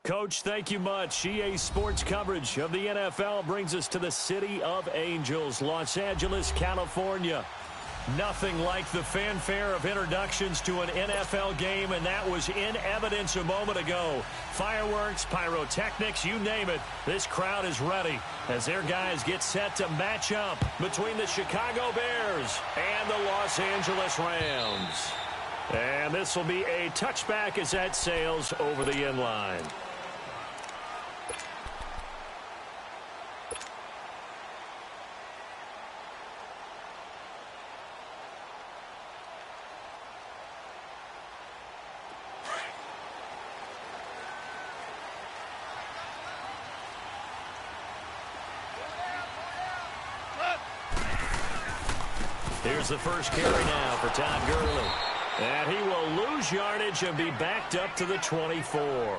Coach, thank you much. EA Sports coverage of the NFL brings us to the City of Angels, Los Angeles, California. Nothing like the fanfare of introductions to an NFL game, and that was in evidence a moment ago. Fireworks, pyrotechnics, you name it. This crowd is ready as their guys get set to match up between the Chicago Bears and the Los Angeles Rams. And this will be a touchback as that sails over the end line. Here's the first carry now for Todd Gurley. And he will lose yardage and be backed up to the 24.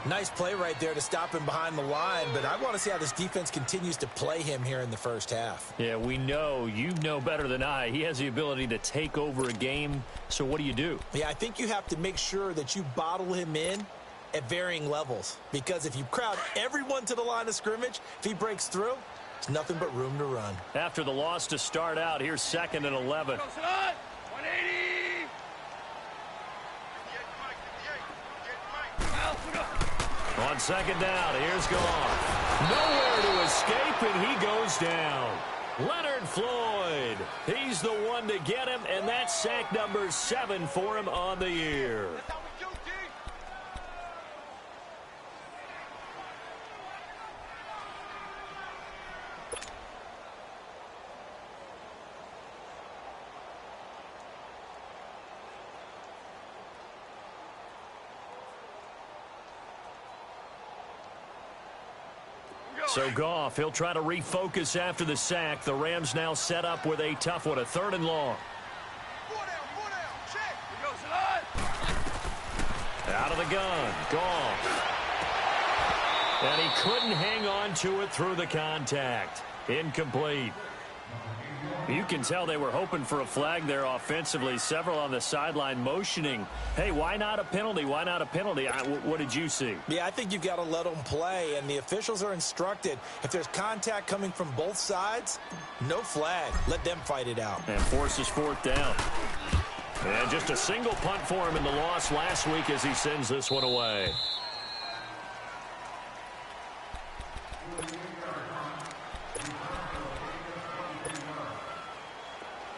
Nice play right there to stop him behind the line, but I want to see how this defense continues to play him here in the first half. Yeah, we know. You know better than I. He has the ability to take over a game, so what do? Yeah, I think you have to make sure that you bottle him in at varying levels, because if you crowd everyone to the line of scrimmage, if he breaks through, there's nothing but room to run. After the loss to start out, here's 2nd and 11. 180. On 2nd down, here's Goff. Nowhere to escape, and he goes down. Leonard Floyd. He's the one to get him, and that's sack number 7 for him on the year. So Goff, he'll try to refocus after the sack. The Rams now set up with a tough one, a 3rd and long. Out of the gun, Goff. And he couldn't hang on to it through the contact. Incomplete. You can tell they were hoping for a flag there offensively. Several on the sideline motioning. Hey, why not a penalty? Why not a penalty? What did you see? Yeah, I think you've got to let them play, and the officials are instructed. If there's contact coming from both sides, no flag. Let them fight it out. And forces 4th down. And just a single punt for him in the loss last week as he sends this one away.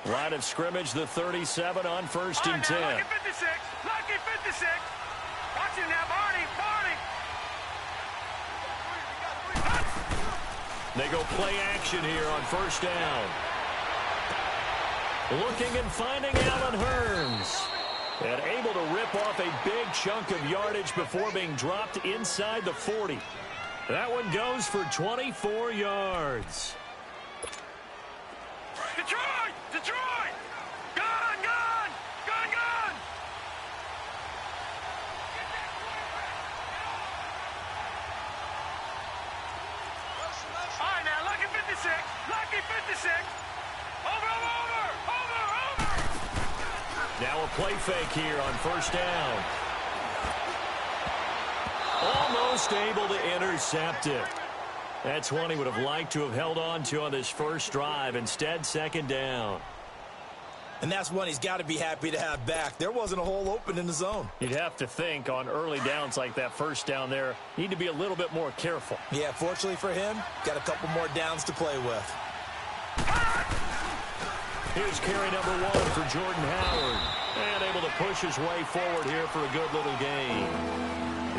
Line of scrimmage, the 37 on 1st and 10. Lucky 56. Lucky 56. Watch him now, Barney. They go play action here on 1st down. Looking and finding Allen Hurns. And able to rip off a big chunk of yardage before being dropped inside the 40. That one goes for 24 yards. Detroit! Detroit! Gun! Gun! Gun! Gun! All right, now, lucky 56. Lucky 56. Over! Now a play fake here on 1st down. Almost able to intercept it. That's one he would have liked to have held on to on this first drive. Instead, 2nd down. And that's one he's got to be happy to have back. There wasn't a hole open in the zone. You'd have to think on early downs like that 1st down there, need to be a little bit more careful. Yeah, fortunately for him, got a couple more downs to play with. Here's carry number 1 for Jordan Howard. And able to push his way forward here for a good little gain.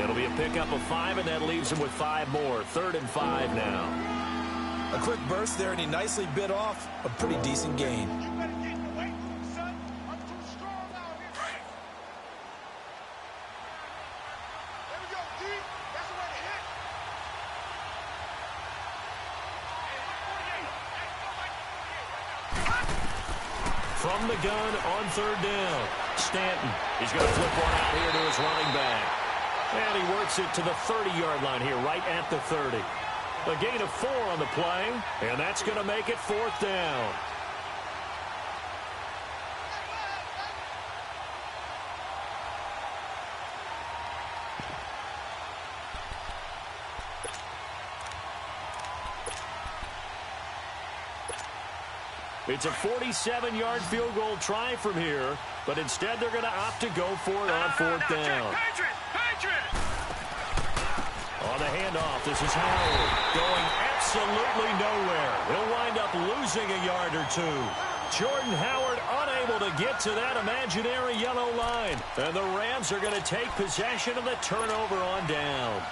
It'll be a pickup of 5, and that leaves him with 5 more. 3rd and 5 now. A quick burst there, and he nicely bit off a pretty decent gain. From the gun on 3rd down. Stanton. He's going to flip one out here to his running back. And he works it to the 30-yard line here, right at the 30. A gain of 4 on the play, and that's going to make it 4th down. It's a 47-yard field goal try from here, but instead they're going to opt to go for it on fourth down. On the handoff, this is Howard going absolutely nowhere. He'll wind up losing a yard or two. Jordan Howard unable to get to that imaginary yellow line. And the Rams are going to take possession of the turnover on downs.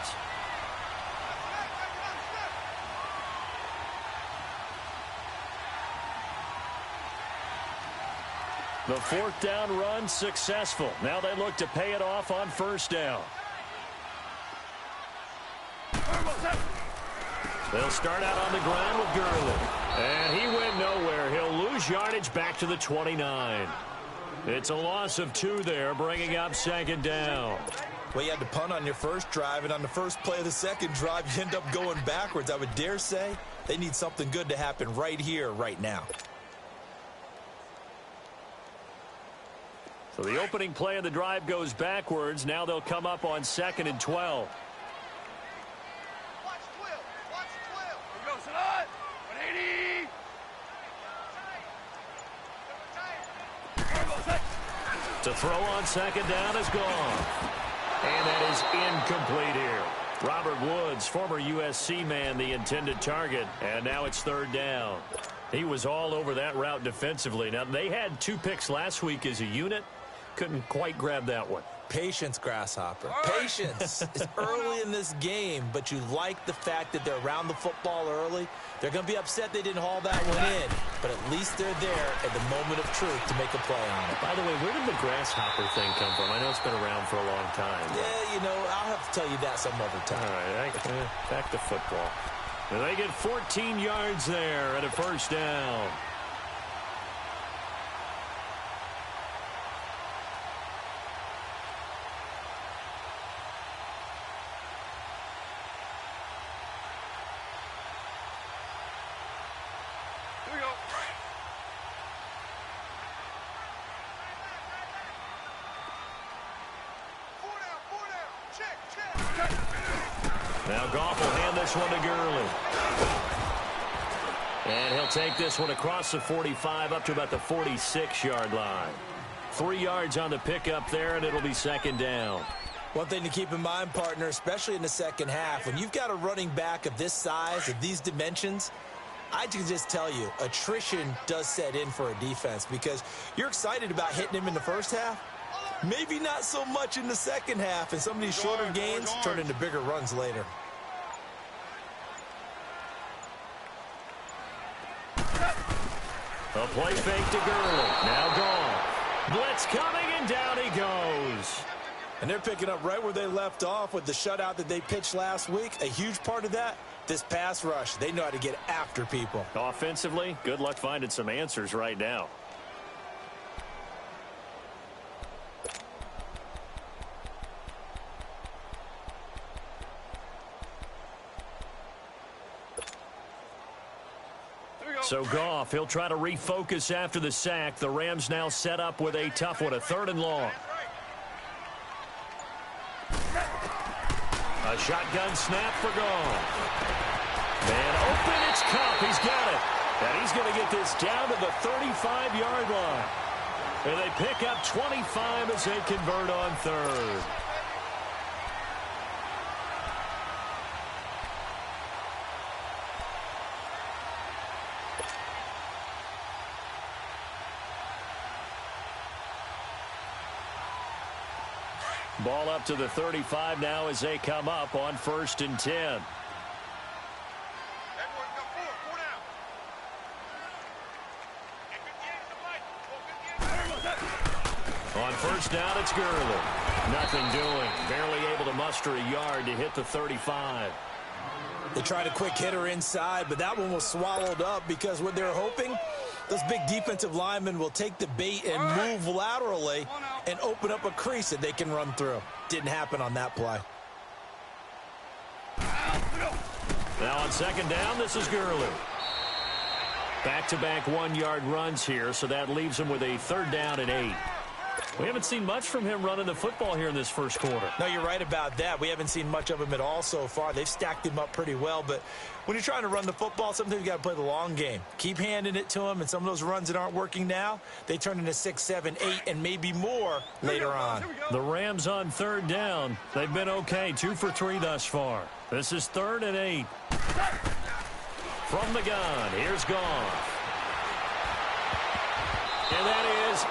The fourth down run successful. Now they look to pay it off on first down. They'll start out on the ground with Gurley. And he went nowhere. He'll lose yardage back to the 29. It's a loss of 2 there, bringing up second down. Well, you had to punt on your first drive, and on the first play of the second drive, you end up going backwards. I would dare say they need something good to happen right here, right now. So the opening play of the drive goes backwards. Now they'll come up on 2nd and 12. To throw on second down is gone. And that is incomplete here. Robert Woods, former USC man, the intended target. And now it's third down. He was all over that route defensively. Now, they had 2 picks last week as a unit. Couldn't quite grab that one. Patience, Grasshopper. Patience. It's early in this game, but you like the fact that they're around the football early. They're going to be upset they didn't haul that one in, but at least they're there at the moment of truth to make a play on it. By the way, where did the grasshopper thing come from? I know it's been around for a long time. Yeah, you know, I'll have to tell you that some other time. All right, back to football. And they get 14 yards there at a first down. Now Goff will hand this one to Gurley. And he'll take this one across the 45 up to about the 46-yard line. 3 yards on the pickup there, and it'll be second down. One thing to keep in mind, partner, especially in the second half, when you've got a running back of this size, of these dimensions, I can just tell you, attrition does set in for a defense because you're excited about hitting him in the first half. Maybe not so much in the second half, and some of these shorter gains turn into bigger runs later. A play fake to Gurley. Now gone. Blitz coming, and down he goes. And they're picking up right where they left off with the shutout that they pitched last week. A huge part of that, this pass rush. They know how to get after people. Offensively, good luck finding some answers right now. So Goff, he'll try to refocus after the sack. The Rams now set up with a tough one, a 3rd and long. A shotgun snap for Goff. Man open, it's Kupp. He's got it. And he's going to get this down to the 35-yard line. And they pick up 25 as they convert on 3rd. Ball up to the 35 now as they come up on 1st and 10. On first down, it's Gurley. Nothing doing. Barely able to muster a yard to hit the 35. They tried a quick hitter inside, but that one was swallowed up because what they're hoping, those big defensive linemen will take the bait and move laterally and open up a crease that they can run through. Didn't happen on that play. Now on second down, this is Gurley. Back-to-back 1-yard runs here, so that leaves them with a 3rd down and 8. We haven't seen much from him running the football here in this first quarter. No, you're right about that. We haven't seen much of him at all so far. They've stacked him up pretty well, but when you're trying to run the football, sometimes you got to play the long game. Keep handing it to him, and some of those runs that aren't working now, they turn into 6, 7, 8, and maybe more later on. The Rams on third down. They've been okay, 2 for 3 thus far. This is 3rd and 8. From the gun, here's Goff. And that is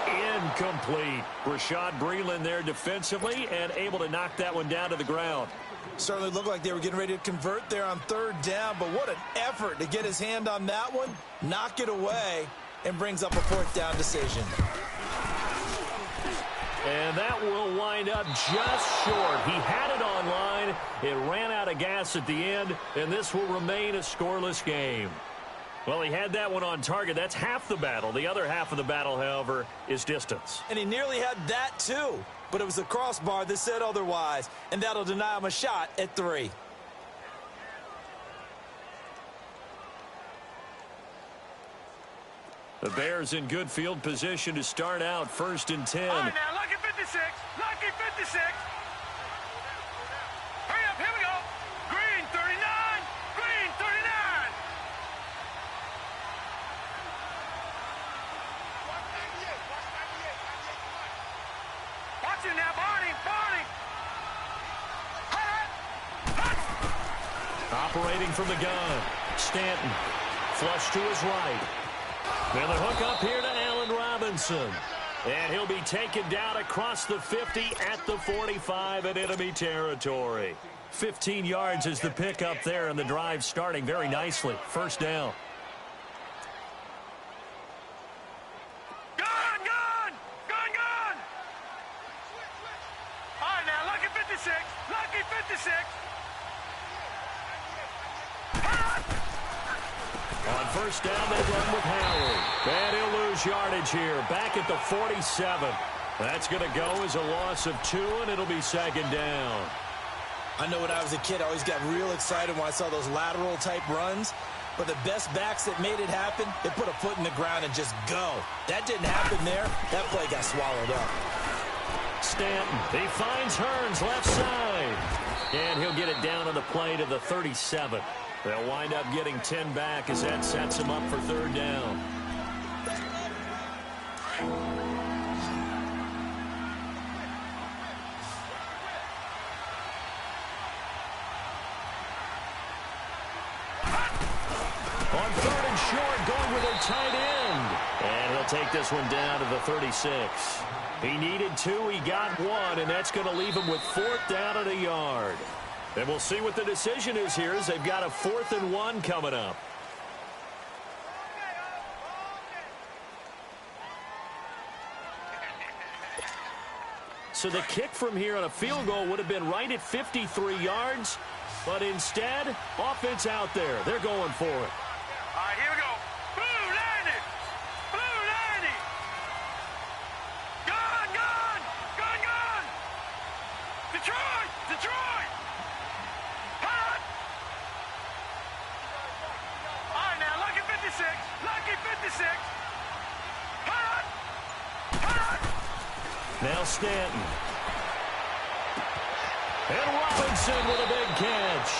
incomplete. Rashad Breeland there defensively and able to knock that one down to the ground. Certainly looked like they were getting ready to convert there on 3rd down, but what an effort to get his hand on that one, knock it away, and brings up a 4th down decision. And that will wind up just short. He had it on line. It ran out of gas at the end, and this will remain a scoreless game. Well, he had that one on target. That's half the battle. The other half of the battle, however, is distance. And he nearly had that, too. But it was the crossbar that said otherwise, and that'll deny him a shot at 3. The Bears in good field position to start out 1st and 10. All right, now, lucky 56. Lucky 56. Hurry up, here we go. Green 39. Green 39. Watch it now, Barney. Barney. Operating from the gun. Stanton. Flush to his right. And the hook up here to Allen Robinson. And he'll be taken down across the 50 at the 45 in enemy territory. 15 yards is the pickup there, and the drive starting very nicely. 1st down. Gun, gun. Gun, gun. All right, now, lucky 56. Lucky 56. On 1st down, they run with Howard. And he'll lose yardage here. Back at the 47. That's going to go as a loss of 2, and it'll be 2nd down. I know when I was a kid, I always got real excited when I saw those lateral-type runs. But the best backs that made it happen, they put a foot in the ground and just go. That didn't happen there. That play got swallowed up. Stanton, he finds Hearns left side. And he'll get it down on the play to the 37. They'll wind up getting 10 back as that sets him up for 3rd down. On 3rd and short, going with their tight end. And he'll take this one down to the 36. He needed 2, he got 1, and that's going to leave him with 4th down at a yard. And we'll see what the decision is here as they've got a 4th and 1 coming up. So the kick from here on a field goal would have been right at 53 yards. But instead, offense out there. They're going for it. All right, here we go. Blue 90. Blue 90. Gun, gun. Gun, gun. Detroit. Detroit. Hot. All right, now, lucky 56. Lucky 56. Hot. Hot. Now Stanton. And Robinson with a big catch.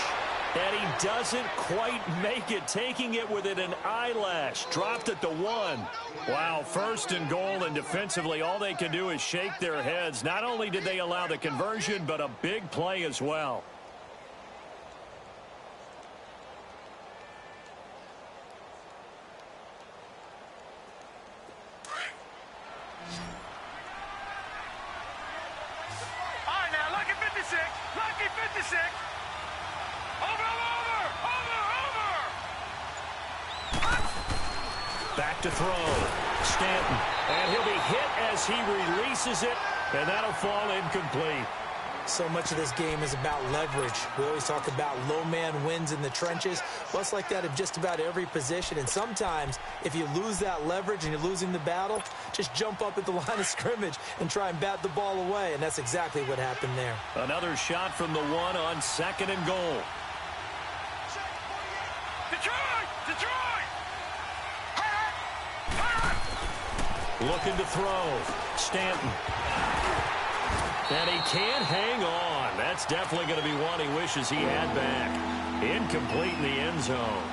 And he doesn't quite make it, taking it within an eyelash. Dropped at the 1. Wow, 1st and goal, and defensively all they can do is shake their heads. Not only did they allow the conversion, but a big play as well. Lucky 56. Over. Back to throw. Stanton. And he'll be hit as he releases it. And that'll fall incomplete. So much of this game is about leverage. We always talk about low man wins in the trenches. Well, it's like that in just about every position. And sometimes, if you lose that leverage and you're losing the battle, just jump up at the line of scrimmage and try and bat the ball away. And that's exactly what happened there. Another shot from the 1 on 2nd and goal. Detroit! Looking to throw. Stanton. And he can't hang on. That's definitely going to be one he wishes he had back. Incomplete in the end zone.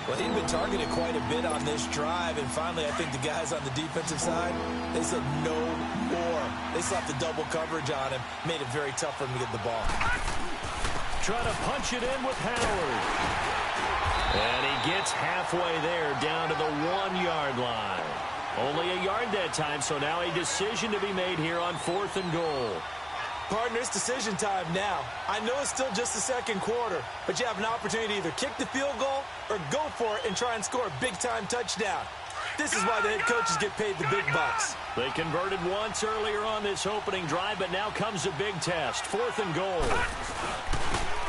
Well, he'd been targeted quite a bit on this drive, and finally I think the guys on the defensive side, they said no more. They slapped the double coverage on him, made it very tough for him to get the ball. Trying to punch it in with Howard. And he gets halfway there, down to the 1-yard line. Only a yard that time, so now a decision to be made here on 4th and goal. Partner, it's decision time now. I know it's still just the second quarter, but you have an opportunity to either kick the field goal or go for it and try and score a big-time touchdown. This is why the head coaches get paid the big bucks. They converted once earlier on this opening drive, but now comes a big test. 4th and goal.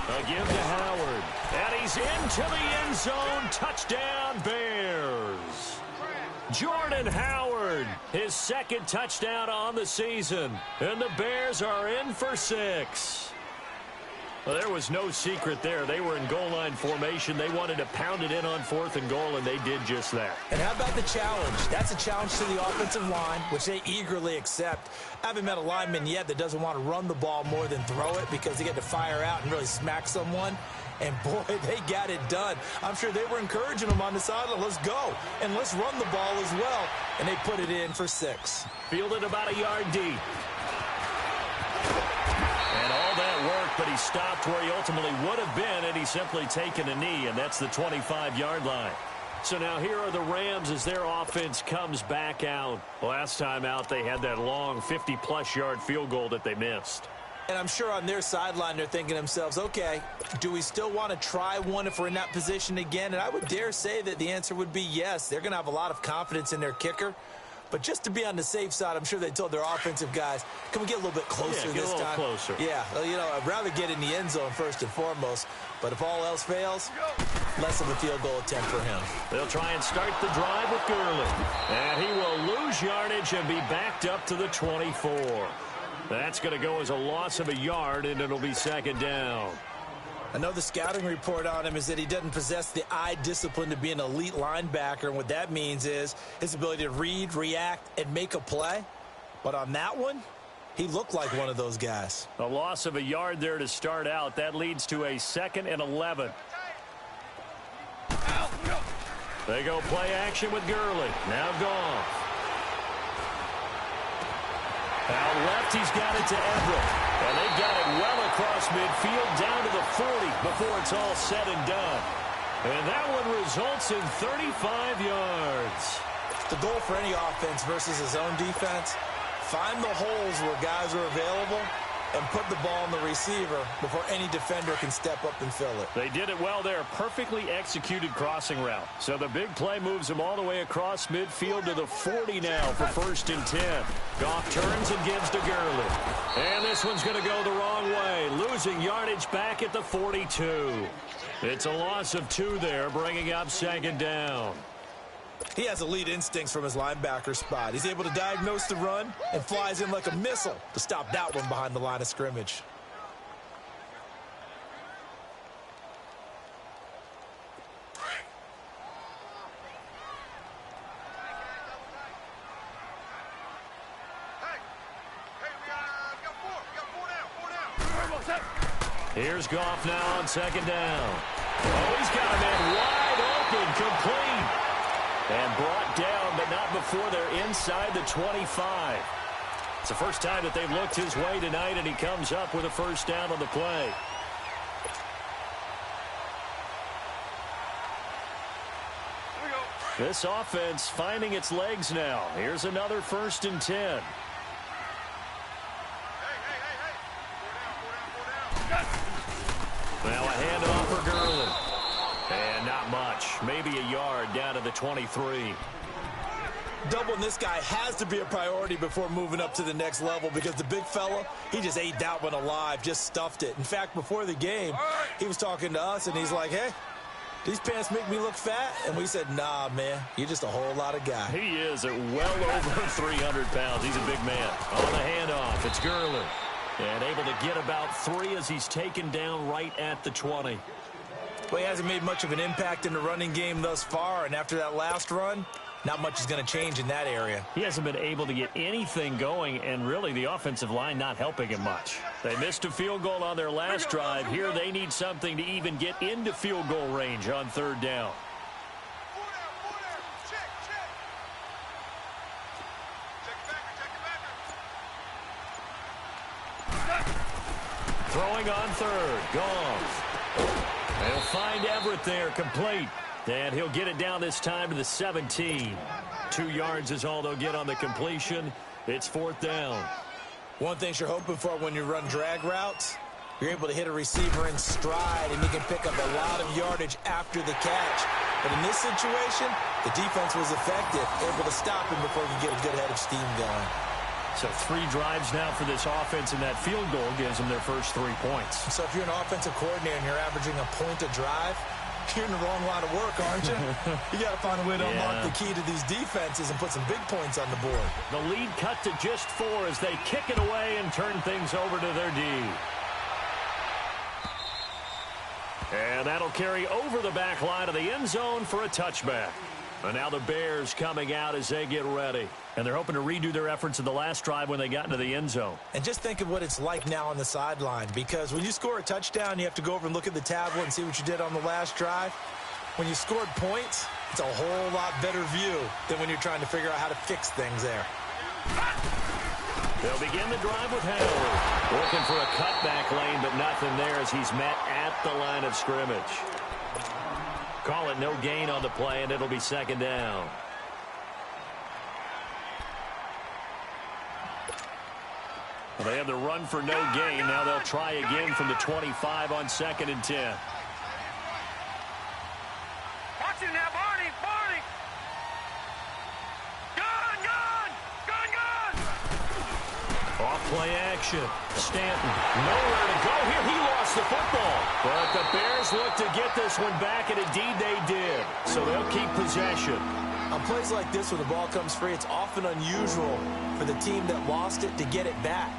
A give to Howard. And he's into the end zone. Touchdown, Bears. Jordan Howard, his second touchdown on the season. And the Bears are in for 6. Well, there was no secret there. They were in goal line formation. They wanted to pound it in on 4th and goal, and they did just that. And how about the challenge? That's a challenge to the offensive line, which they eagerly accept. I haven't met a lineman yet that doesn't want to run the ball more than throw it because they get to fire out and really smack someone. And, boy, they got it done. I'm sure they were encouraging them on the sideline. Let's go. And let's run the ball as well. And they put it in for 6. Fielded about a yard deep. And all that work, but he stopped where he ultimately would have been, and he's simply taken a knee, and that's the 25-yard line. So now here are the Rams as their offense comes back out. Last time out, they had that long 50-plus yard field goal that they missed. And I'm sure on their sideline they're thinking to themselves, okay, do we still want to try one if we're in that position again? And I would dare say that the answer would be yes. They're going to have a lot of confidence in their kicker. But just to be on the safe side, I'm sure they told their offensive guys, can we get a little bit closer this time? Get a little closer. Yeah, you know, I'd rather get in the end zone first and foremost. But if all else fails, less of a field goal attempt for him. They'll try and start the drive with Gurley. And he will lose yardage and be backed up to the 24. That's going to go as a loss of a yard, and it'll be 2nd down. I know the scouting report on him is that he doesn't possess the eye discipline to be an elite linebacker, and what that means is his ability to read, react, and make a play. But on that one, he looked like one of those guys. A loss of a yard there to start out. That leads to a 2nd and 11. They go play action with Gurley. Now gone. Out left, he's got it to Everett. And they got it well across midfield, down to the 40 before it's all said and done. And that one results in 35 yards. The goal for any offense versus his own defense, find the holes where guys are available and put the ball on the receiver before any defender can step up and fill it. They did it well there. Perfectly executed crossing route. So the big play moves him all the way across midfield to the 40 now for 1st and 10. Goff turns and gives to Gurley. And this one's going to go the wrong way. Losing yardage back at the 42. It's a loss of 2 there, bringing up 2nd down. He has elite instincts from his linebacker spot. He's able to diagnose the run and flies in like a missile to stop that one behind the line of scrimmage. Here's Goff now on 2nd down. Oh, he's got a man wide open, complete. And brought down, but not before they're inside the 25. It's the first time that they've looked his way tonight, and he comes up with a 1st down on the play. This offense finding its legs now. Here's another 1st and 10. Now a handoff for Gurley. And not much. Maybe a yard down to the 23. Doubling this guy has to be a priority before moving up to the next level because the big fella, he just ate that one alive, just stuffed it. In fact, before the game, he was talking to us, and he's like, hey, these pants make me look fat? And we said, nah, man, you're just a whole lot of guy. He is at well over 300 pounds. He's a big man. On the handoff, it's Gurley. And able to get about 3 as he's taken down right at the 20. Well, he hasn't made much of an impact in the running game thus far, and after that last run, not much is going to change in that area. He hasn't been able to get anything going, and really the offensive line not helping him much. They missed a field goal on their last drive. Here they need something to even get into field goal range on third down. Throwing on third. Goff. They'll find Everett there, complete. And he'll get it down this time to the 17. 2 yards is all they'll get on the completion. It's fourth down. One thing you're hoping for when you run drag routes, you're able to hit a receiver in stride, and you can pick up a lot of yardage after the catch. But in this situation, the defense was effective, able to stop him before he could get a good head of steam going. So 3 drives now for this offense, and that field goal gives them their first 3 points. So if you're an offensive coordinator and you're averaging a point a drive, you're in the wrong line of work, aren't you? You got to find a way to unlock the key to these defenses and put some big points on the board. The lead cut to just 4 as they kick it away and turn things over to their D. And that'll carry over the back line of the end zone for a touchback. And now the Bears coming out as they get ready. And they're hoping to redo their efforts in the last drive when they got into the end zone. And just think of what it's like now on the sideline, because when you score a touchdown, you have to go over and look at the tablet and see what you did on the last drive. When you scored points, it's a whole lot better view than when you're trying to figure out how to fix things there. They'll begin the drive with Howard. Looking for a cutback lane, but nothing there as he's met at the line of scrimmage. Call it no gain on the play, and it'll be second down. Well, they have the run for no gain. Now they'll try again from the 25 on 2nd and 10. Watch it now, Barney! Barney! Gun! Off-play action. Stanton, nowhere to go here. He lost the football. But the Bears look to get this one back, and indeed they did. So they'll keep possession. On plays like this where the ball comes free, it's often unusual for the team that lost it to get it back.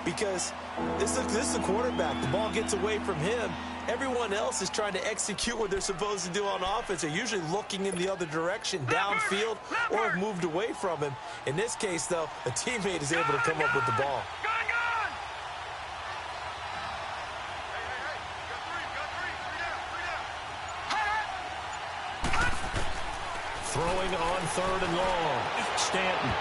Because this is the quarterback. The ball gets away from him. Everyone else is trying to execute what they're supposed to do on offense. They're usually looking in the other direction, downfield, or have moved away from him. In this case, though, a teammate is able to come up with the ball. Throwing on 3rd and long. Stanton.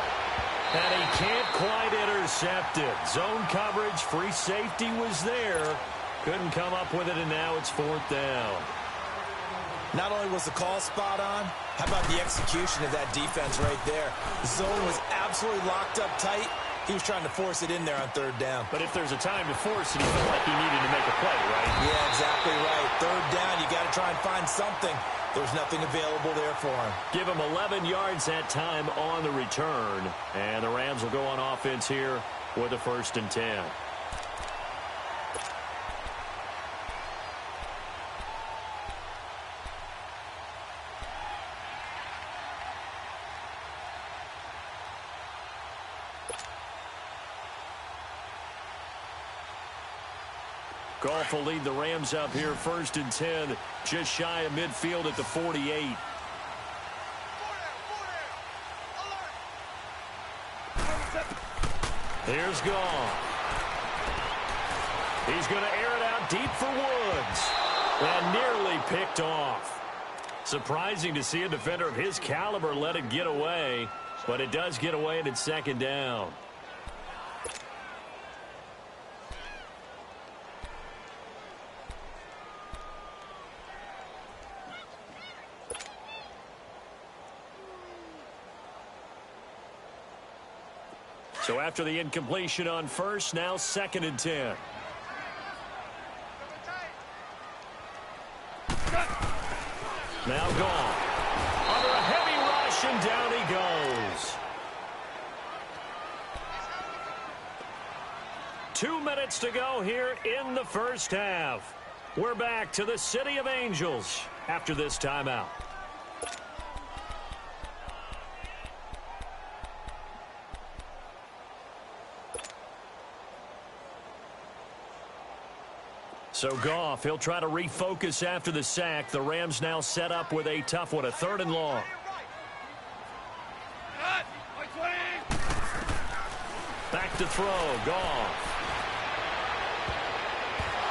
And he can't quite intercept it. Zone coverage, free safety was there. Couldn't come up with it, and now it's 4th down. Not only was the call spot on, how about the execution of that defense right there? The zone was absolutely locked up tight. He was trying to force it in there on 3rd down. But if there's a time to force it, he felt like he needed to make a play, right? Yeah, exactly right. 3rd down, you got to try and find something. There was nothing available there for him. Give him 11 yards that time on the return. And the Rams will go on offense here with a 1st and 10. Goff will lead the Rams up here 1st and 10, just shy of midfield at the 48. Here's Goff. He's going to air it out deep for Woods. And nearly picked off. Surprising to see a defender of his caliber let it get away, but it does get away and it's 2nd down. So after the incompletion on 1st, now 2nd and 10. Now gone. Under a heavy rush, and down he goes. 2 minutes to go here in the 1st half. We're back to the City of Angels after this timeout. So Goff, he'll try to refocus after the sack. The Rams now set up with a tough one, a 3rd and long. back to throw. Goff.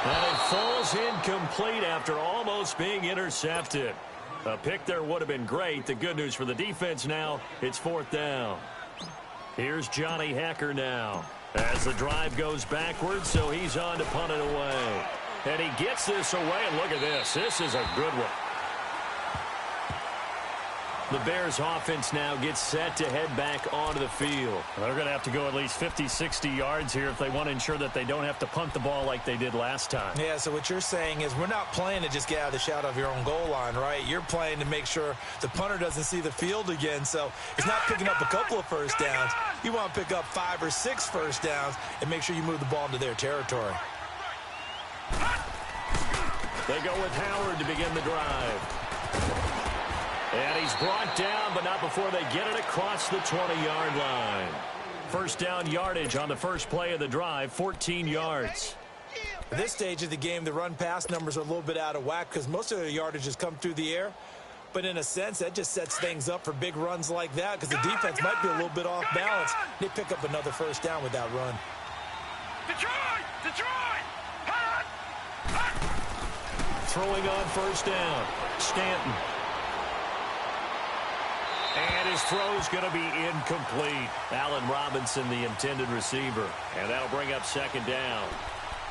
And it falls incomplete after almost being intercepted. A pick there would have been great. The good news for the defense now, it's 4th down. Here's Johnny Hekker now as the drive goes backwards, so he's on to punt it away. And he gets this away, and look at this. This is a good one. The Bears offense now gets set to head back onto the field. They're going to have to go at least 50, 60 yards here if they want to ensure that they don't have to punt the ball like they did last time. Yeah, so what you're saying is we're not playing to just get out of the shadow of your own goal line, right? You're playing to make sure the punter doesn't see the field again, so it's not picking up a couple of first downs. You want to pick up 5 or 6 first downs and make sure you move the ball into their territory. They go with Howard to begin the drive. And he's brought down, but not before they get it across the 20-yard line. First down yardage on the first play of the drive, 14 yards. At this stage of the game, the run-pass numbers are a little bit out of whack because most of their yardage has come through the air. But in a sense, that just sets things up for big runs like that because the defense might be a little bit off balance. They pick up another first down with that run. Detroit! Detroit! Hot! Hot! Throwing on first down, Stanton. And his throw's going to be incomplete. Allen Robinson, the intended receiver. And that'll bring up second down.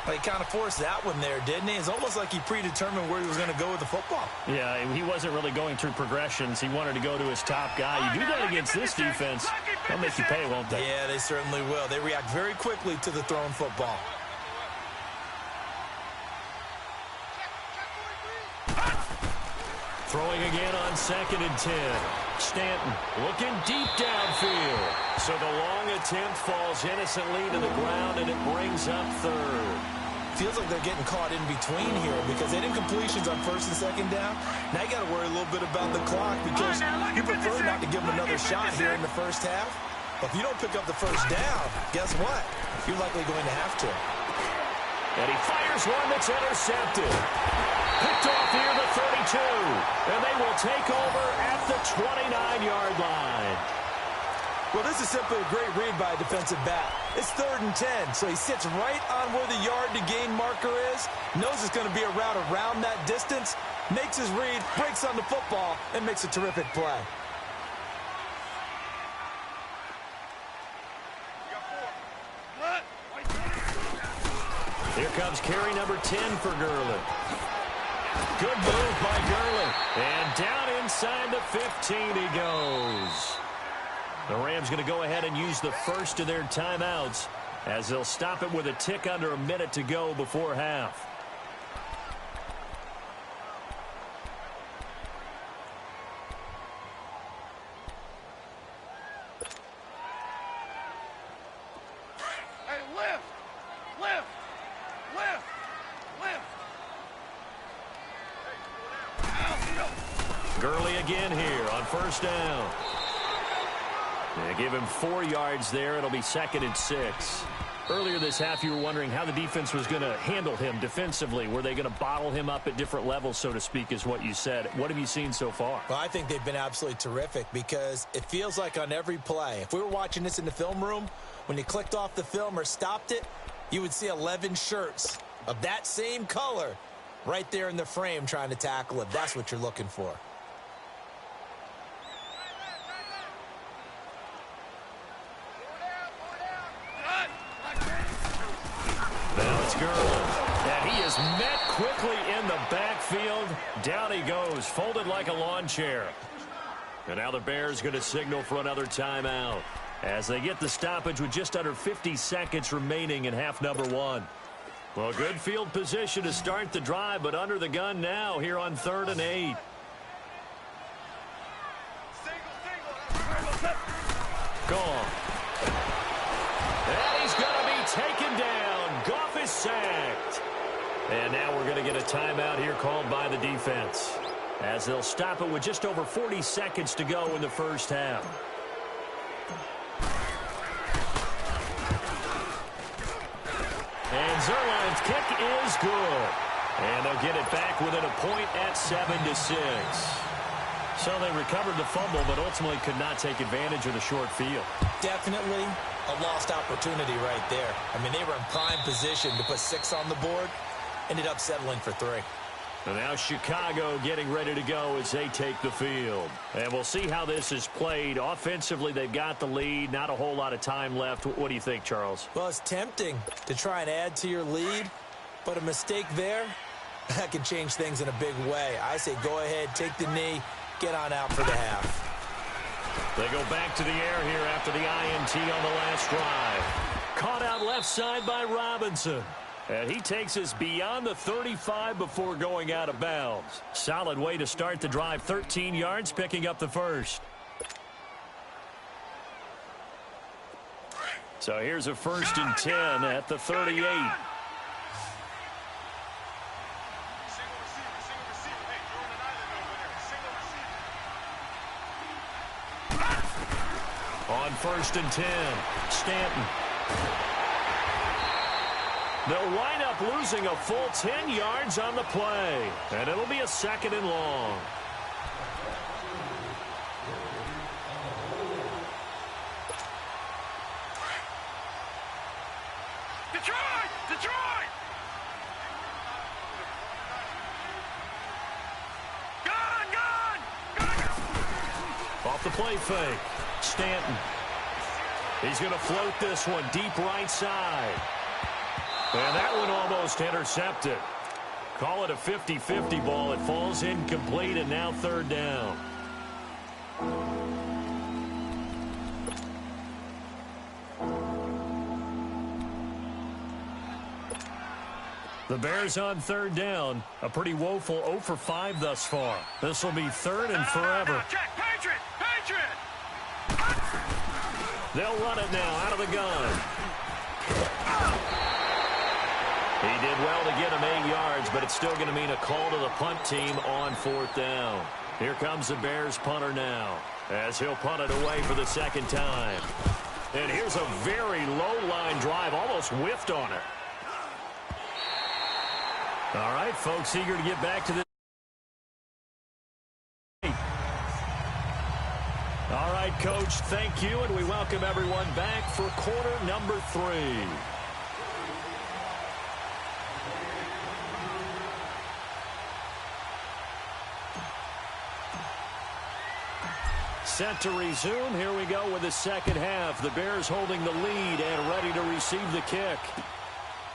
Well, he kind of forced that one there, didn't he? It's almost like he predetermined where he was going to go with the football. Yeah, he wasn't really going through progressions. He wanted to go to his top guy. You do that against this defense, they'll make you pay, won't they? Yeah, they certainly will. They react very quickly to the thrown football. Throwing again on 2nd and 10. Stanton looking deep downfield. So the long attempt falls innocently to the ground, and it brings up 3rd. Feels like they're getting caught in between here because they did completions on 1st and 2nd down. Now you got to worry a little bit about the clock because you prefer not to give them another shot here in the first half. But if you don't pick up the first down, guess what? You're likely going to have to. And he fires one that's intercepted. Picked off near the 32. And they will take over at the 29-yard line. Well, this is simply a great read by a defensive back. It's 3rd and 10, so he sits right on where the yard-to-gain marker is, knows it's going to be a route around that distance, makes his read, breaks on the football, and makes a terrific play. Here comes carry number 10 for Gurley. Good move by Gurley. And down inside the 15 he goes. The Rams going to go ahead and use the first of their timeouts as they'll stop it with a tick under a minute to go before half. Hey, lift! Lift! Lift! Lift! Gurley again here on first down. They give him 4 yards there. It'll be 2nd and 6. Earlier this half, you were wondering how the defense was going to handle him defensively. Were they going to bottle him up at different levels, so to speak, is what you said. What have you seen so far? Well, I think they've been absolutely terrific because it feels like on every play, if we were watching this in the film room, when you clicked off the film or stopped it, you would see 11 shirts of that same color right there in the frame trying to tackle it. That's what you're looking for. Now it's Gurley. And he is met quickly in the backfield. Down he goes, folded like a lawn chair. And now the Bears going to signal for another timeout as they get the stoppage with just under 50 seconds remaining in half number 1. Well, good field position to start the drive, but under the gun now here on 3rd and 8. Goff. And he's going to be taken down. Goff is sacked. And now we're going to get a timeout here called by the defense as they'll stop it with just over 40 seconds to go in the first half. And Zerline's kick is good. And they'll get it back within a point at 7-6. So they recovered the fumble, but ultimately could not take advantage of the short field. Definitely a lost opportunity right there. I mean, they were in prime position to put 6 on the board. Ended up settling for 3. And now Chicago getting ready to go as they take the field. And we'll see how this is played. Offensively, they've got the lead. Not a whole lot of time left. What do you think, Charles? Well, it's tempting to try and add to your lead, but a mistake there, that can change things in a big way. I say go ahead, take the knee, get on out for the half. They go back to the air here after the INT on the last drive. Caught out left side by Robinson. And he takes us beyond the 35 before going out of bounds. Solid way to start the drive. 13 yards, picking up the first. So here's a 1st and 10 at the 38. On 1st and 10, Stanton. They'll wind up losing a full 10 yards on the play. And it'll be a 2nd and long. Detroit! Detroit! Gun! Off the play fake. Stanton. He's going to float this one deep right side. And that one almost intercepted. Call it a 50-50 ball. It falls incomplete, and now 3rd down. The Bears on 3rd down. A pretty woeful 0 for 5 thus far. This will be 3rd and forever. Check, Patriot! Patriot! They'll run it now out of the gun. He did well to get him 8 yards, but it's still going to mean a call to the punt team on 4th down. Here comes the Bears punter now as he'll punt it away for the 2nd time. And here's a very low-line drive, almost whiffed on it. All right, folks, eager to get back to this. All right, Coach, thank you, and we welcome everyone back for quarter number 3. Set to resume. Here we go with the 2nd half. The Bears holding the lead and ready to receive the kick.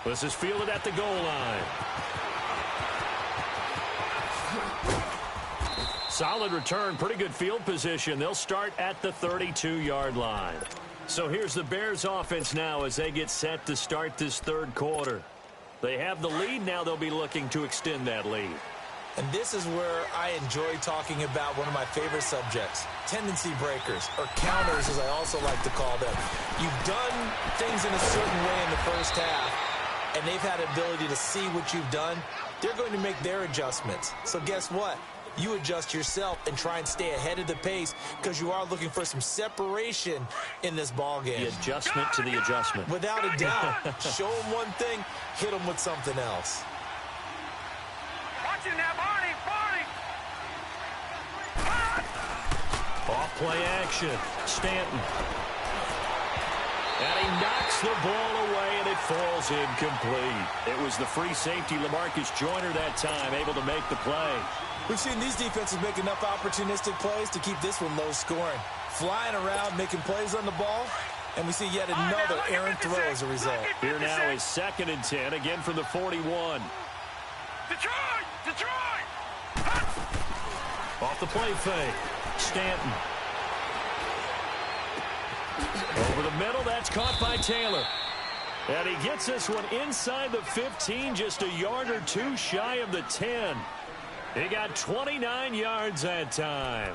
This is fielded at the goal line. Solid return, pretty good field position. They'll start at the 32-yard line. So here's the Bears offense now as they get set to start this 3rd quarter. They have the lead. Now they'll be looking to extend that lead. And this is where I enjoy talking about one of my favorite subjects, tendency breakers, or counters as I also like to call them. You've done things in a certain way in the first half, and they've had the ability to see what you've done. They're going to make their adjustments. So guess what? You adjust yourself and try and stay ahead of the pace because you are looking for some separation in this ball game. The adjustment to the adjustment. Without a doubt. Show them one thing, hit them with something else. Watch him now, Barney! Barney! Off play action. Stanton. And he knocks the ball away, and it falls incomplete. It was the free safety, LaMarcus Joyner, that time, able to make the play. We've seen these defenses make enough opportunistic plays to keep this one low scoring. Flying around, making plays on the ball, and we see yet another errant throw as a result. Here now is 2nd and 10, again from the 41. Detroit! Detroit! Off the play fake. Stanton. Over the middle, that's caught by Taylor. And he gets this one inside the 15, just a yard or 2 shy of the 10. He got 29 yards that time.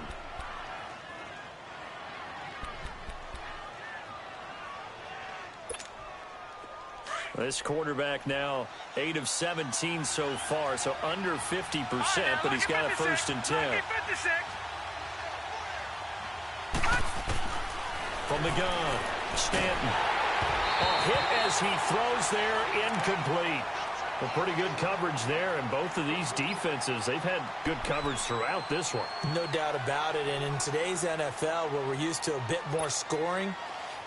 This quarterback now 8 of 17 so far, so under 50%, but he's got a 1st and 10. From the gun, Stanton. A hit as he throws there, incomplete. Well, pretty good coverage there, and both of these defenses, they've had good coverage throughout this one. No doubt about it, and in today's NFL, where we're used to a bit more scoring,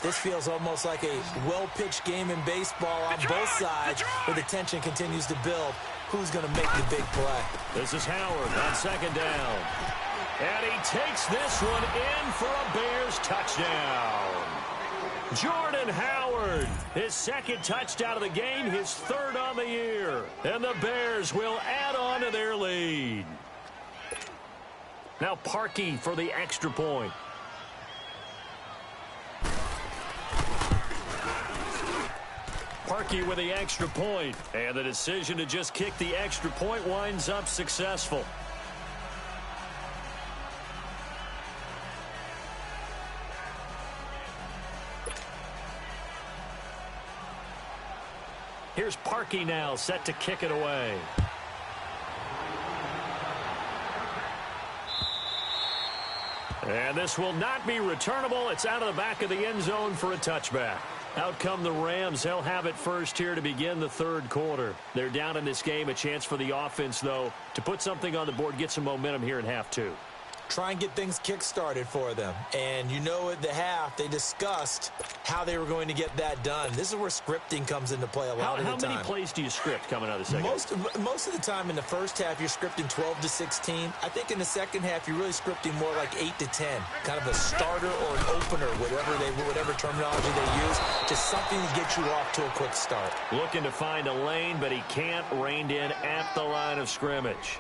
this feels almost like a well-pitched game in baseball on both sides, where the tension continues to build. Who's going to make the big play? This is Howard on second down. And he takes this one in for a Bears touchdown. Jordan Howard, his second touchdown of the game, his third on the year. And the Bears will add on to their lead. Now Parkey for the extra point. Parkey with the extra point. And the decision to just kick the extra point winds up successful. Here's Parkey now, set to kick it away. And this will not be returnable. It's out of the back of the end zone for a touchback. Out come the Rams. They'll have it first here to begin the third quarter. They're down in this game. A chance for the offense, though, to put something on the board, get some momentum here in half two. Try and get things kick-started for them. And you know at the half, they discussed how they were going to get that done. This is where scripting comes into play a lot of the time. How many plays do you script coming out of the second? Most of the time in the first half, you're scripting 12 to 16. I think in the second half, you're really scripting more like 8 to 10. Kind of a starter or an opener, whatever terminology they use. Just something to get you off to a quick start. Looking to find a lane, but he can't. Reined in at the line of scrimmage.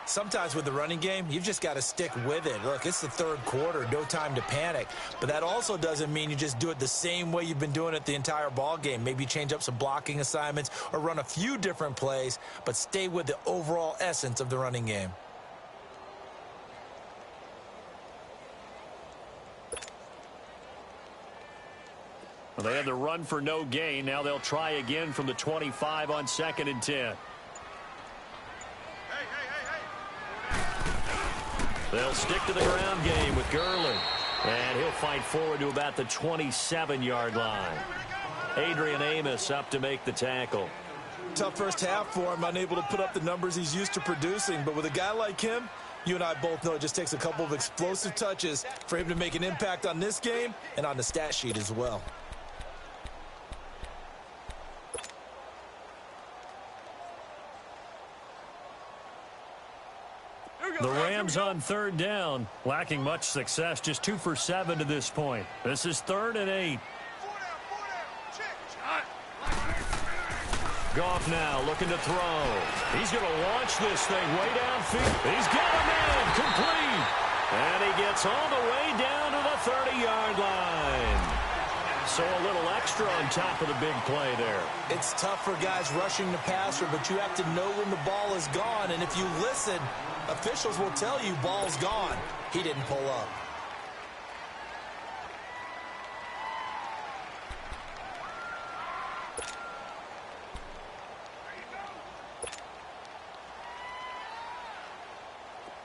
Sometimes with the running game, you've just got to stick with it. Look, it's the third quarter, no time to panic. But that also doesn't mean you just do it the same way you've been doing it the entire ball game. Maybe change up some blocking assignments or run a few different plays, but stay with the overall essence of the running game. Well, they had the run for no gain. Now they'll try again from the 25 on 2nd and 10. They'll stick to the ground game with Gurley. And he'll fight forward to about the 27-yard line. Adrian Amos up to make the tackle. Tough first half for him, unable to put up the numbers he's used to producing. But with a guy like him, you and I both know it just takes a couple of explosive touches for him to make an impact on this game and on the stat sheet as well. The Rams on third down, lacking much success, just 2 for 7 to this point. This is 3rd and 8. Goff now looking to throw. He's going to launch this thing way downfield. He's got him in, complete. And he gets all the way down to the 30-yard line. So a little extra on top of the big play there. It's tough for guys rushing the passer, but you have to know when the ball is gone. And if you listen, officials will tell you ball's gone. He didn't pull up.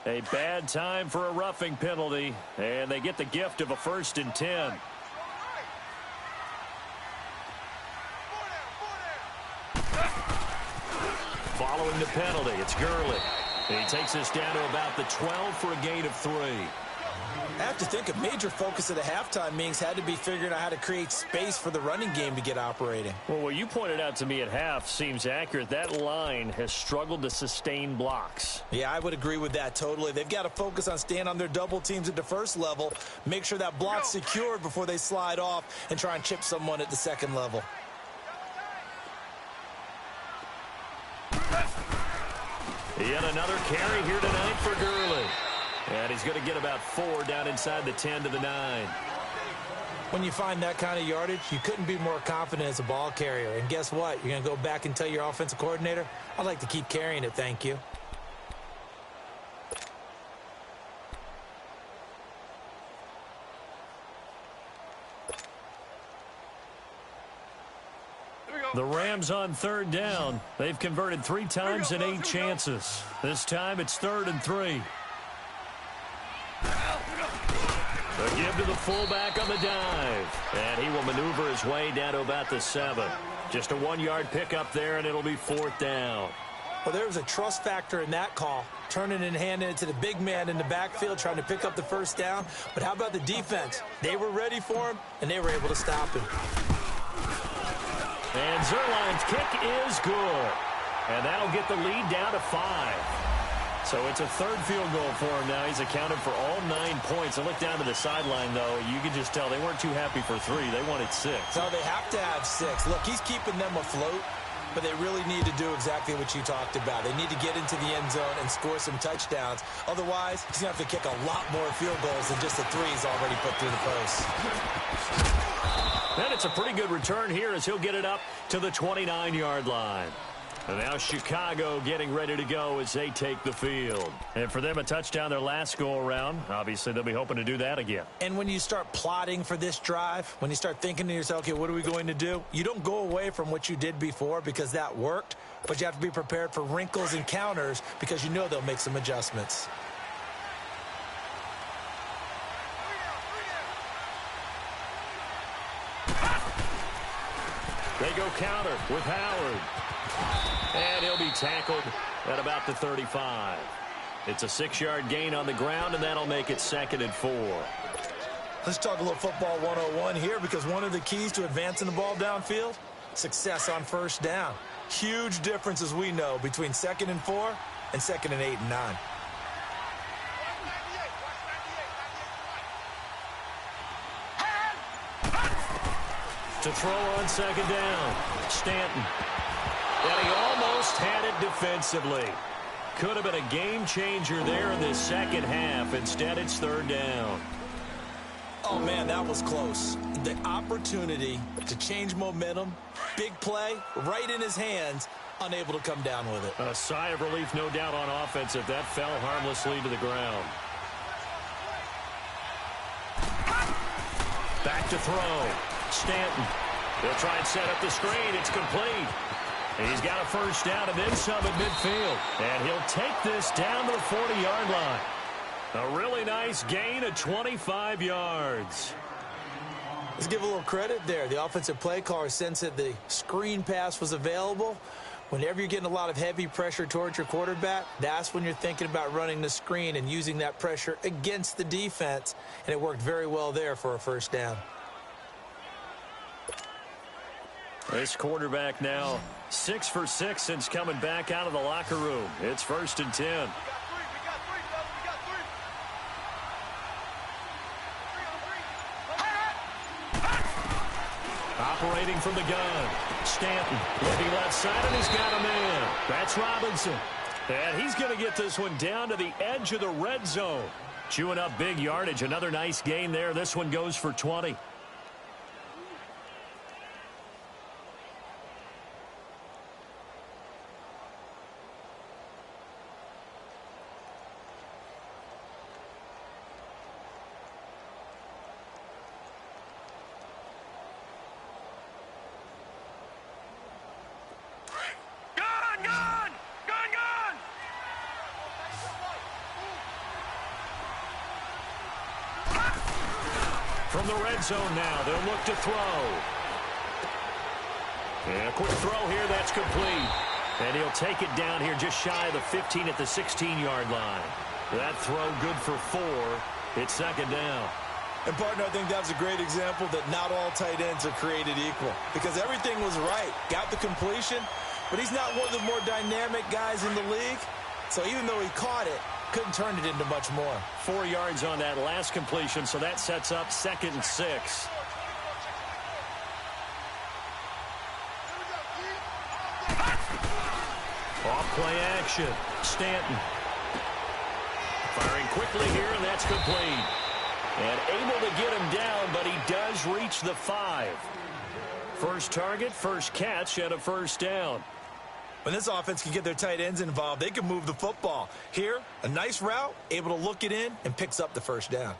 A bad time for a roughing penalty, and they get the gift of a 1st and 10. Following the penalty, it's Gurley. And he takes us down to about the 12 for a gain of 3. I have to think a major focus of the halftime meetings had to be figuring out how to create space for the running game to get operating. Well, what you pointed out to me at half seems accurate. That line has struggled to sustain blocks. Yeah, I would agree with that totally. They've got to focus on staying on their double teams at the first level, make sure that block's secured before they slide off and try and chip someone at the second level. Yet another carry here tonight for Gurley. And he's going to get about 4 down inside the 10 to the 9. When you find that kind of yardage, you couldn't be more confident as a ball carrier. And guess what? You're going to go back and tell your offensive coordinator, I'd like to keep carrying it, thank you. The Rams on third down. They've converted 3 times in 8 chances. This time it's 3rd and 3. A give to the fullback on the dive. And he will maneuver his way down to about the 7. Just a 1-yard pickup there, and it'll be 4th down. Well, there was a trust factor in that call, turning and handing it to the big man in the backfield, trying to pick up the first down. But how about the defense? They were ready for him, and they were able to stop him. And Zerline's kick is good. And that'll get the lead down to 5. So it's a 3rd field goal for him now. He's accounted for all 9 points. And look down to the sideline, though. You can just tell they weren't too happy for 3. They wanted 6. No, they have to have 6. Look, he's keeping them afloat. But they really need to do exactly what you talked about. They need to get into the end zone and score some touchdowns. Otherwise, he's going to have to kick a lot more field goals than just the 3 he's already put through the post. And it's a pretty good return here as he'll get it up to the 29-yard line. And now Chicago getting ready to go as they take the field. And for them, a touchdown their last go-around. Obviously, they'll be hoping to do that again. And when you start plotting for this drive, when you start thinking to yourself, okay, what are we going to do? You don't go away from what you did before because that worked, but you have to be prepared for wrinkles and counters because you know they'll make some adjustments. They go counter with Howard. And he'll be tackled at about the 35. It's a 6-yard gain on the ground, and that'll make it 2nd and 4. Let's talk a little football 101 here because one of the keys to advancing the ball downfield, success on first down. Huge difference, as we know, between 2nd and 4 and 2nd and 8 and 9. To throw on 2nd down, Stanton. And he almost had it defensively. Could have been a game changer there in this second half. Instead, it's 3rd down. Oh, man, that was close. The opportunity to change momentum, big play, right in his hands, unable to come down with it. A sigh of relief, no doubt, on offense if that fell harmlessly to the ground. Back to throw. Stanton. They'll try and set up the screen. It's complete. He's got a first down and then some at midfield. And he'll take this down to the 40-yard line. A really nice gain of 25 yards. Let's give a little credit there. The offensive play caller sensed that the screen pass was available. Whenever you're getting a lot of heavy pressure towards your quarterback, that's when you're thinking about running the screen and using that pressure against the defense. And it worked very well there for a first down. This quarterback now 6 for 6 since coming back out of the locker room. It's 1st and 10. Operating from the gun. Stanton looking left side, and he's got a man. That's Robinson. And he's going to get this one down to the edge of the red zone. Chewing up big yardage. Another nice gain there. This one goes for 20. From the red zone now, they'll look to throw. And a quick throw here, that's complete. And he'll take it down here just shy of the 15 at the 16-yard line. That throw good for 4. It's 2nd down. And, partner, I think that was a great example that not all tight ends are created equal. Because everything was right. Got the completion, but he's not one of the more dynamic guys in the league. So even though he caught it, couldn't turn it into much more. 4 yards on that last completion, so that sets up 2nd and 6. Off play action. Stanton. Firing quickly here, and that's complete. And able to get him down, but he does reach the 5. First target, first catch, and a first down. When this offense can get their tight ends involved, they can move the football. Here, a nice route, able to look it in, and picks up the first down.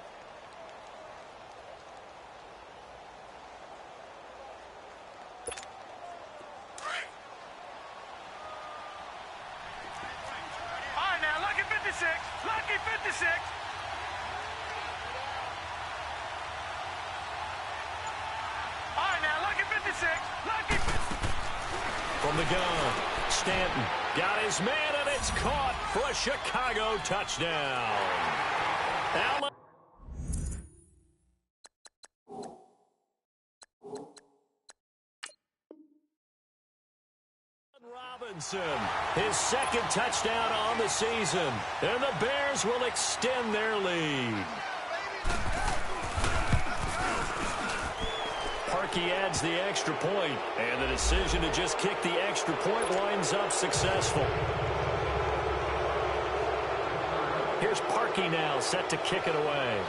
All right, now, lucky 56. Lucky 56. From the gun, Stanton got his man, and it's caught for a Chicago touchdown. Allen. Robinson, his second touchdown on the season, and the Bears will extend their lead. Parkey adds the extra point, and the decision to just kick the extra point winds up successful. Here's Parkey now, set to kick it away.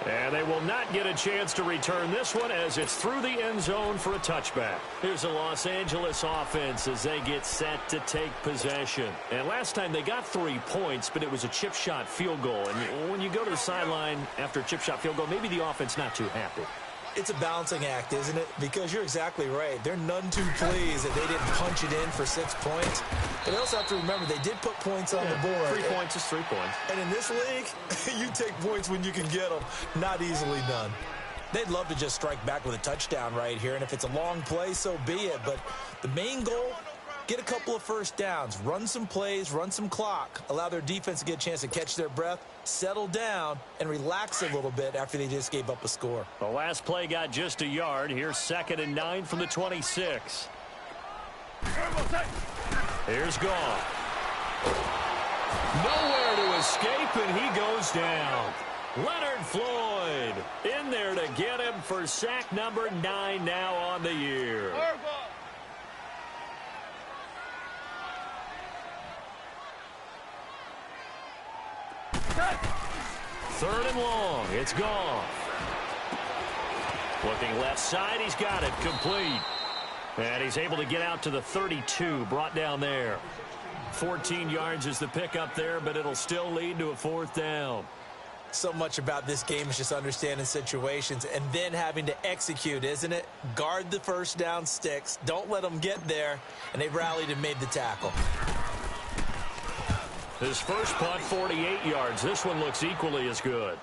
And they will not get a chance to return this one as it's through the end zone for a touchback. Here's the Los Angeles offense as they get set to take possession. And last time they got 3 points, but it was a chip shot field goal. And when you go to the sideline after a chip shot field goal, maybe the offense not too happy. It's a balancing act, isn't it? Because you're exactly right. They're none too pleased that they didn't punch it in for 6 points. But they also have to remember they did put points on the board. 3 points is 3 points. And in this league, you take points when you can get them. Not easily done. They'd love to just strike back with a touchdown right here. And if it's a long play, so be it. But the main goal, get a couple of first downs. Run some plays, run some clock. Allow their defense to get a chance to catch their breath, settle down, and relax a little bit after they just gave up a score. The last play got just a yard. Here's 2nd and 9 from the 26. Here's Goff. Nowhere to escape, and he goes down. Leonard Floyd in there to get him for sack number 9 now on the year. 3rd and long. It's Goff. Looking left side. He's got it. Complete. And he's able to get out to the 32. Brought down there. 14 yards is the pickup there, but it'll still lead to a 4th down. So much about this game is just understanding situations and then having to execute, isn't it? Guard the first down sticks. Don't let them get there. And they rallied and made the tackle. His first punt, 48 yards. This one looks equally as good.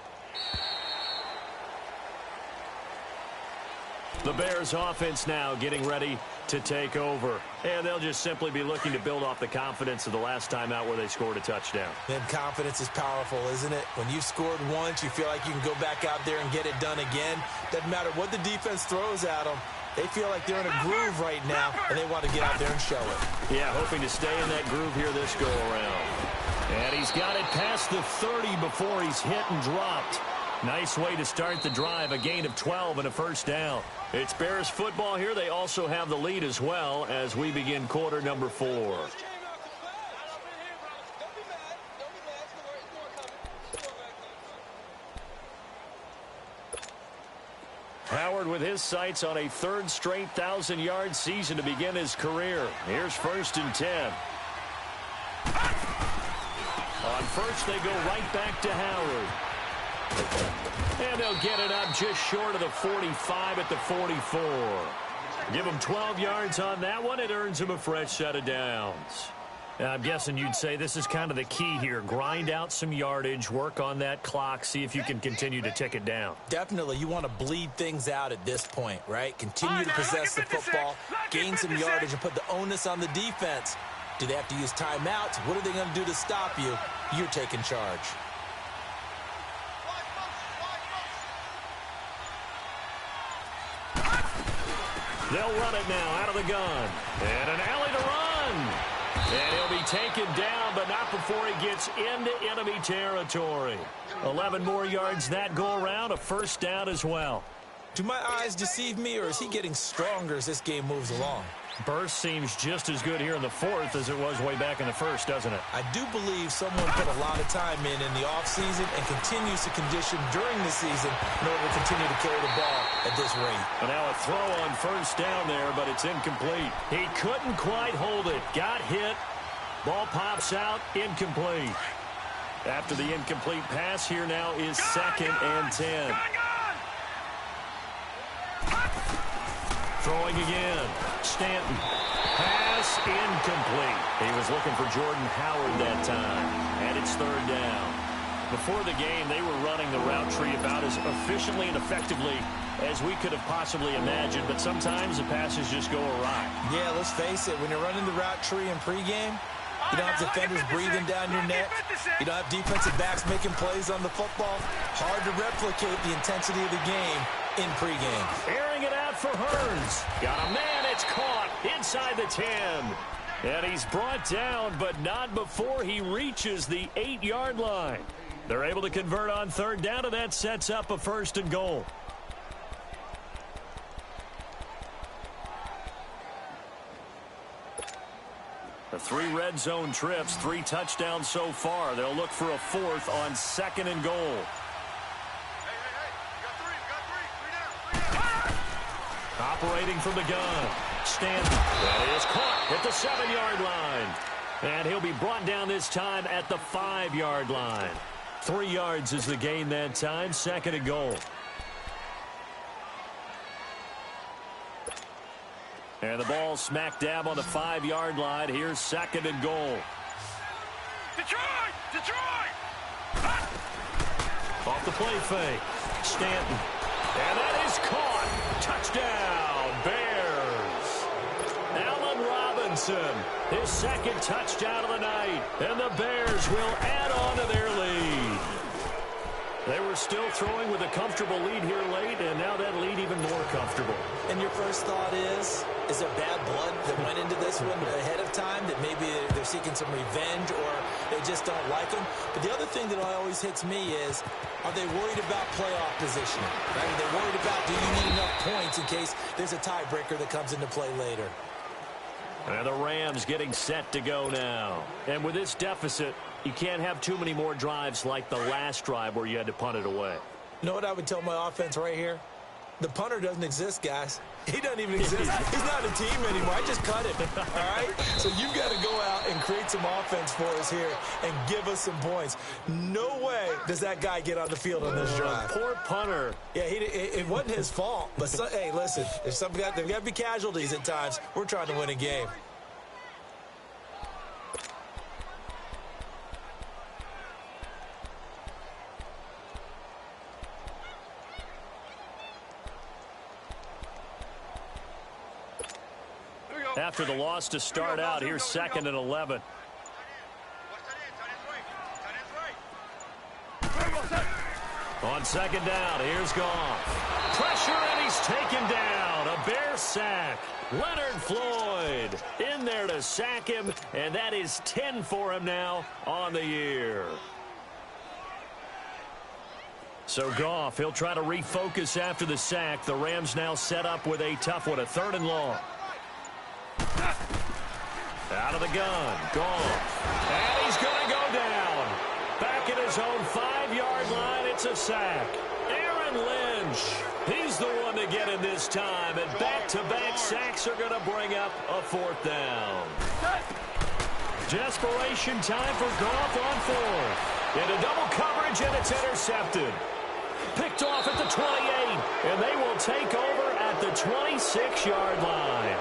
The Bears offense now getting ready to take over. And they'll just simply be looking to build off the confidence of the last time out where they scored a touchdown. Then confidence is powerful, isn't it? When you've scored once, you feel like you can go back out there and get it done again. Doesn't matter what the defense throws at them. They feel like they're in a groove right now, and they want to get out there and show it. Yeah, hoping to stay in that groove here this go-around. And he's got it past the 30 before he's hit and dropped. Nice way to start the drive, a gain of 12 and a first down. It's Bears football here. They also have the lead as well as we begin quarter number 4. Howard with his sights on a 3rd straight 1,000-yard season to begin his career. Here's 1st and 10. On first, they go right back to Howard. And they'll get it up just short of the 45 at the 44. Give them 12 yards on that one. It earns them a fresh set of downs. I'm guessing you'd say this is kind of the key here. Grind out some yardage, work on that clock, see if you can continue to tick it down. Definitely. You want to bleed things out at this point, right? Continue to possess the football, gain some yardage, and put the onus on the defense. Do they have to use timeouts? What are they going to do to stop you? You're taking charge. They'll run it now out of the gun. And an alley to run. And he'll be taken down, but not before he gets into enemy territory. 11 more yards that go around, a first down as well. Do my eyes deceive me, or is he getting stronger as this game moves along? Burst seems just as good here in the 4th as it was way back in the 1st, doesn't it? I do believe someone put a lot of time in the offseason and continues to condition during the season in order to continue to carry the ball at this rate. And now a throw on first down there, but it's incomplete. He couldn't quite hold it. Got hit. Ball pops out. Incomplete. After the incomplete pass, here now is 2nd and 10. Throwing again. Stanton. Pass incomplete. He was looking for Jordan Howard that time. And it's 3rd down. Before the game, they were running the route tree about as efficiently and effectively as we could have possibly imagined, but sometimes the passes just go awry. Yeah, let's face it, when you're running the route tree in pregame, you don't have defenders breathing down your neck. You don't have defensive backs making plays on the football. Hard to replicate the intensity of the game in pregame. Airing it out for Hearns. Got a man, it's caught inside the 10. And he's brought down, but not before he reaches the 8-yard line. They're able to convert on third down, and that sets up a 1st and goal. The 3 red zone trips, 3 touchdowns so far. They'll look for a 4th on 2nd and goal. Operating from the gun. Stanton. That is caught at the 7-yard line. And he'll be brought down this time at the 5-yard line. 3 yards is the gain that time. 2nd and goal. And the ball smack dab on the 5-yard line. Here's 2nd and goal. Detroit! Detroit! Off the play fake. Stanton. And that is caught. Touchdown, Bears. Allen Robinson, his 2nd touchdown of the night. And the Bears will add on to their lead. They were still throwing with a comfortable lead here late, and now that lead even more comfortable. And your first thought is there bad blood that went into this one ahead of time, that maybe they're seeking some revenge or they just don't like them? But the other thing that always hits me is, are they worried about playoff positioning? Right? Are they worried about, do you need enough points in case there's a tiebreaker that comes into play later? And the Rams getting set to go now. And with this deficit, you can't have too many more drives like the last drive where you had to punt it away. You know what I would tell my offense right here? The punter doesn't exist, guys. He doesn't even exist. He's not a team anymore. I just cut him, all right? So you've got to go out and create some offense for us here and give us some points. No way does that guy get on the field on this drive. Poor punter. Yeah, it wasn't his fault. But, hey, listen, there's got to be casualties at times. We're trying to win a game. After the loss to start out, here's 2nd and 11. On 2nd down, here's Goff. Pressure, and he's taken down. A Bear sack. Leonard Floyd in there to sack him, and that is 10 for him now on the year. So Goff, he'll try to refocus after the sack. The Rams now set up with a tough one, a 3rd and long. Out of the gun, Goff. And he's going to go down. Back at his own 5-yard line, it's a sack. Aaron Lynch, he's the one to get in this time. And back-to-back sacks are going to bring up a 4th down. Desperation time for Goff on 4th. Into double coverage, and it's intercepted. Picked off at the 28, and they will take over at the 26-yard line.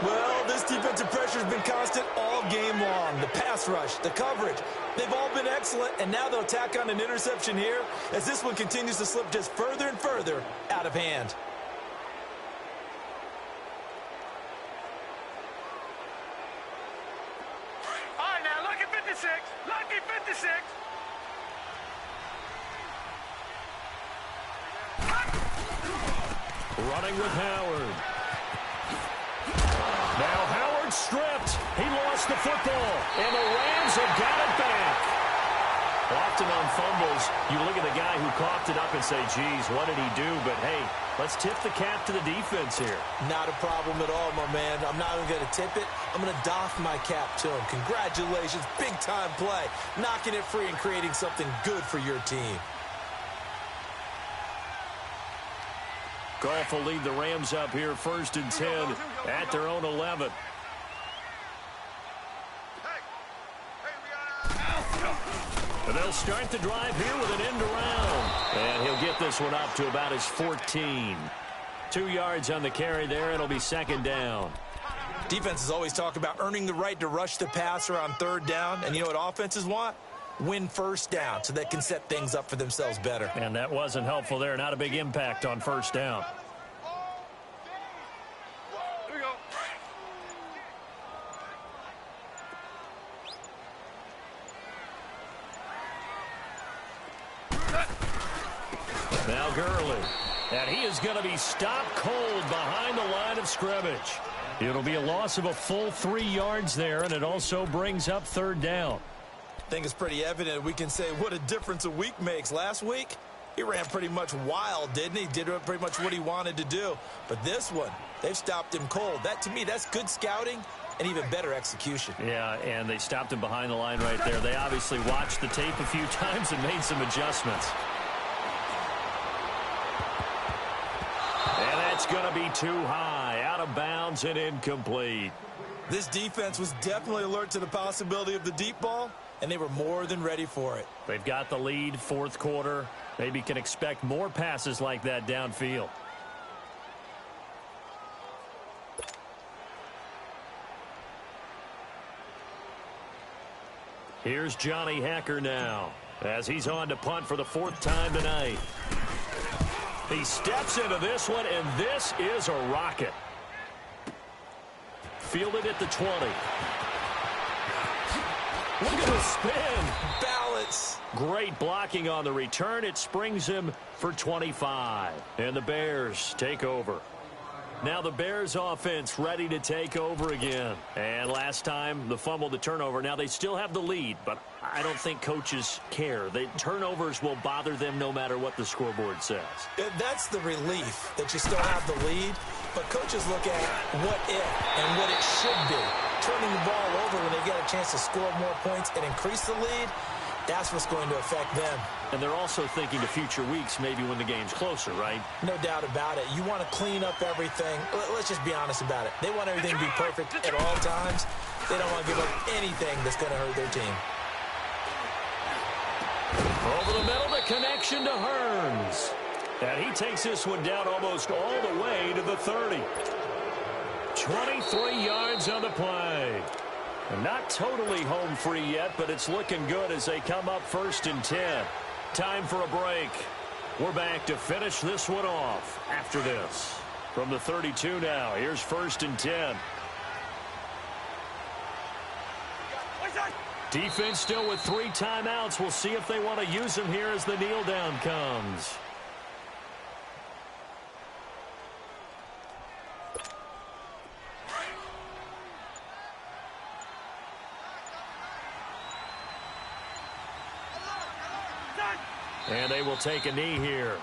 Well, this defensive pressure has been constant all game long. The pass rush, the coverage, they've all been excellent, and now they'll tack on an interception here as this one continues to slip just further and further out of hand. All right, now look at 56. Lucky 56. Running with Howard. Now Howard stripped. He lost the football, and the Rams have got it back. Often on fumbles, you look at the guy who coughed it up and say, geez, what did he do? But, hey, let's tip the cap to the defense here. Not a problem at all, my man. I'm not even going to tip it. I'm going to doff my cap to him. Congratulations. Big-time play. Knocking it free and creating something good for your team. Goff will lead the Rams up here 1st and 10 at their own 11. And they'll start the drive here with an end around. And he'll get this one up to about his 14. 2 yards on the carry there. It'll be 2nd down. Defenses always talk about earning the right to rush the passer on 3rd down. And you know what offenses want? win first down so they can set things up for themselves better. And that wasn't helpful there. Not a big impact on first down. Here we go. Now Gurley. And he is going to be stopped cold behind the line of scrimmage. It'll be a loss of a full 3 yards there, and it also brings up third down. I think it's pretty evident we can say what a difference a week makes. Last week, he ran pretty much wild, didn't he? Did pretty much what he wanted to do. But this one, they've stopped him cold. That, to me, that's good scouting and even better execution. Yeah, and they stopped him behind the line right there. They obviously watched the tape a few times and made some adjustments. And that's going to be too high, out of bounds and incomplete. This defense was definitely alert to the possibility of the deep ball, and they were more than ready for it. They've got the lead, fourth quarter. Maybe can expect more passes like that downfield. Here's Johnny Hacker now as he's on to punt for the 4th time tonight. He steps into this one, and this is a rocket. Fielded at the 20. Look at the spin. Balance. Great blocking on the return. It springs him for 25. And the Bears take over. Now the Bears offense ready to take over again. And last time, the fumble, the turnover. Now they still have the lead, but I don't think coaches care. The turnovers will bother them no matter what the scoreboard says. That's the relief that you still have the lead, but coaches look at what if and what it should be. Turning the ball over when they get a chance to score more points and increase the lead, that's what's going to affect them. And they're also thinking to future weeks, maybe when the game's closer, right? No doubt about it. You want to clean up everything. Let's just be honest about it. They want everything to be perfect at all times. They don't want to give up anything that's going to hurt their team. Over the middle, the connection to Hearns. And he takes this one down almost all the way to the 30. 23 yards on the play. Not totally home free yet, but it's looking good as they come up 1st and 10. Time for a break. We're back to finish this one off after this. From the 32 now, here's 1st and 10. Defense still with 3 timeouts. We'll see if they want to use them here as the kneel down comes. And they will take a knee here.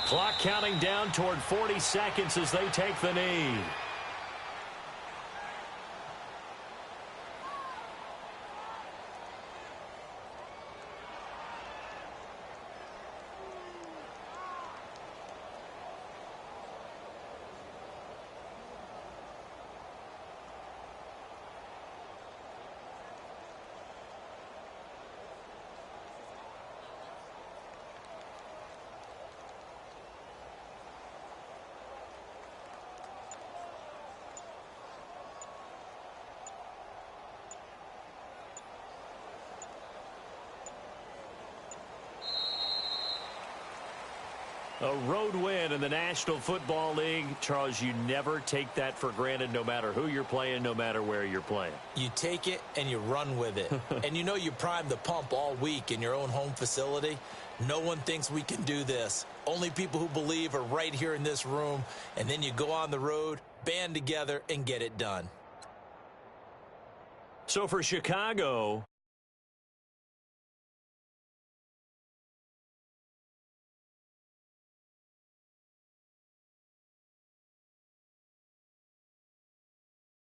Clock counting down toward 40 seconds as they take the knee. A road win in the National Football League. Charles, you never take that for granted no matter who you're playing, no matter where you're playing. You take it and you run with it. And you know you primed the pump all week in your own home facility. No one thinks we can do this. Only people who believe are right here in this room. And then you go on the road, band together, and get it done. So for Chicago,